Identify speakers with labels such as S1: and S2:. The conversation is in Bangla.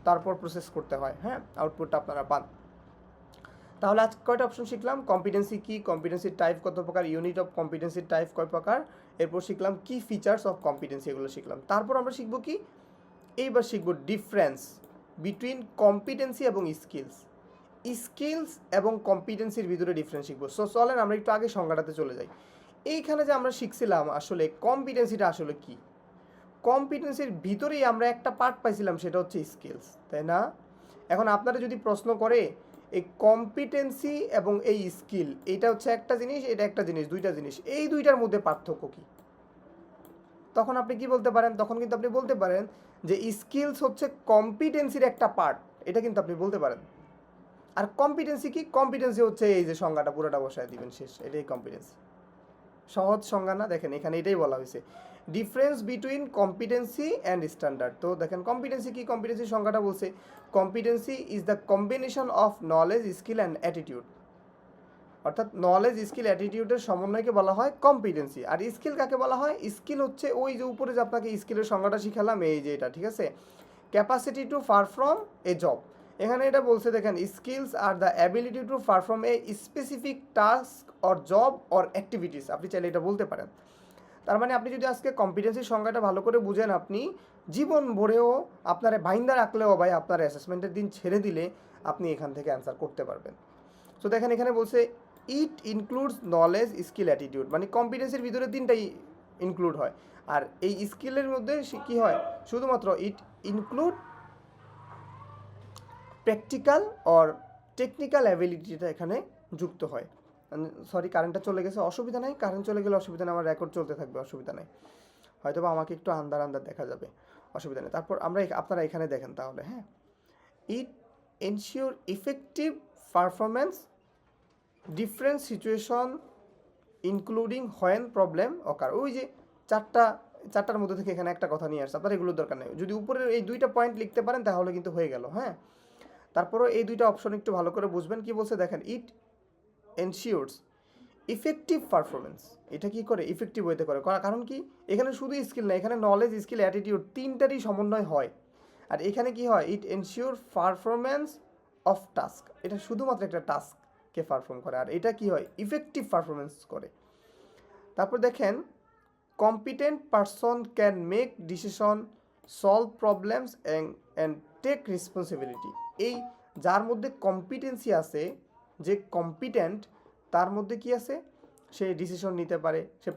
S1: তারপর প্রসেস করতে হয়, হ্যাঁ, আউটপুটটা আপনারা পান। তাহলে আজ কয়টা অপশন শিখলাম, কম্পিটেন্সি কি, কম্পিটেন্সির টাইপ কত প্রকার, ইউনিট অফ কম্পিটেন্সির টাইপ কয় প্রকার, এরপর শিখলাম কি ফিচার্স অফ কম্পিটেন্সি, এগুলো শিখলাম। তারপর আমরা শিখবো কি, এইবার শিখবো ডিফারেন্স বিটুইন কম্পিটেন্সি এবং স্কিলস। স্কিলস এবং কম্পিটেন্সির ভিতরে ডিফারেন্স শিখবো। সো চলেন আমরা একটু আগে সংজ্ঞাটাতে চলে যাই। এইখানে যে আমরা শিখছিলাম আসলে কম্পিটেন্সিটা আসলে কি, কম্পিটেন্সির ভিতরেই আমরা একটা পার্ট পাইছিলাম, সেটা হচ্ছে স্কিলস, তাই না? এখন আপনারা যদি প্রশ্ন করে এই কম্পিটেন্সি এবং এই স্কিল, এটা হচ্ছে একটা জিনিস, এটা একটা জিনিস, দুইটা জিনিস, এই দুইটার মধ্যে পার্থক্য কি, তখন আপনি কি বলতে পারেন? তখন কিন্তু আপনি বলতে পারেন যে স্কিলস হচ্ছে কম্পিটেন্সির একটা পার্ট, এটা কিন্তু আপনি বলতে পারেন। আর কম্পিটেন্সি কি, কম্পিটেন্সি হচ্ছে এই যে সংজ্ঞাটা পুরোটা বসায় দিবেন, শেষ, এটাই কম্পিটেন্সি। সহজ সংজ্ঞা না? দেখেন এখানে এটাই বলা হয়েছে, difference between competency and standard. তো দেখেন কম্পিটেন্সি কি, কম্পিটেন্সি সংজ্ঞাটা বলছে competency is the combination of knowledge, skill and attitude. অর্থাৎ নলেজ, স্কিল, অ্যাটিটিউডের সমন্বয়কে বলা হয় কম্পিটেন্সি। আর স্কিল কাকে বলা হয়? স্কিল হচ্ছে ওই যে উপরে যে আপনাকে স্কিলের সংজ্ঞাটা শিখালাম, এই যে এটা, ঠিক আছে, capacity to perform A job. এখানে এটা বলছে দেখেন, skills are the ability to perform a specific task or job or activities, আপনি চাইলে এটা বলতে পারেন। তার মানে আপনি যদি আজকে কম্পিটেন্সির সংজ্ঞাটা ভালো করে বুঝেন, আপনি জীবন ভরেও আপনার বাইন্দা রাখলেও ভাই আপনার অ্যাসেসমেন্টের দিন ছেড়ে দিলে আপনি এখান থেকে অ্যান্সার করতে পারবেন। সো দেখেন এখানে বলছে it includes knowledge, skill, attitude, মানে কম্পিটেন্সির ভিতরে তিনটাই ইনক্লুড হয়। আর এই স্কিলের মধ্যে কি হয়, শুধুমাত্র it include practical or technical অ্যাবিলিটিটা এখানে যুক্ত হয়। সরি, কারেন্টটা চলে গেছে, অসুবিধা নাই, কারেন্ট চলে গেলে অসুবিধা নেই, আমার রেকর্ড চলতে থাকবে, অসুবিধা নেই, হয়তো বা আমাকে একটু আন্দার আন্দার দেখা যাবে, অসুবিধা নেই। তারপর আমরা আপনারা এখানে দেখেন তাহলে, হ্যাঁ, it ensure effective performance, different situation including when problem occur. ওই যে চারটার মধ্যে থেকে এখানে একটা কথা নিয়ে আসছে, আপনার এগুলোর দরকার নেই, যদি উপরের এই দুইটা পয়েন্ট লিখতে পারেন তাহলে কিন্তু হয়ে গেল, হ্যাঁ। তারপরও এই দুইটা অপশন একটু ভালো করে বুঝবেন, কি বলছে দেখেন, ইট এনশিওরস ইফেক্টিভ পারফরমেন্স। এটা কি করে? ইফেক্টিভ ওয়েতে করে, কারণ কি, এখানে শুধু স্কিল না, এখানে নলেজ, স্কিল, অ্যাটিটিউড তিনটারই সমন্বয় হয়। আর এখানে কি হয়, ইট এনশিওর পারফরমেন্স অফ টাস্ক, এটা শুধুমাত্র একটা টাস্ককে পারফর্ম করে, আর এটা কি হয়, ইফেক্টিভ পারফরমেন্স করে। তারপর দেখেন, competent person can make decision, solve problems and take responsibility. এই যার মধ্যে কম্পিটেন্সি আছে, যে কম্পিটেন্ট, তার মধ্যে কি আছে, সে ডিসিশন নিতে পারে, সে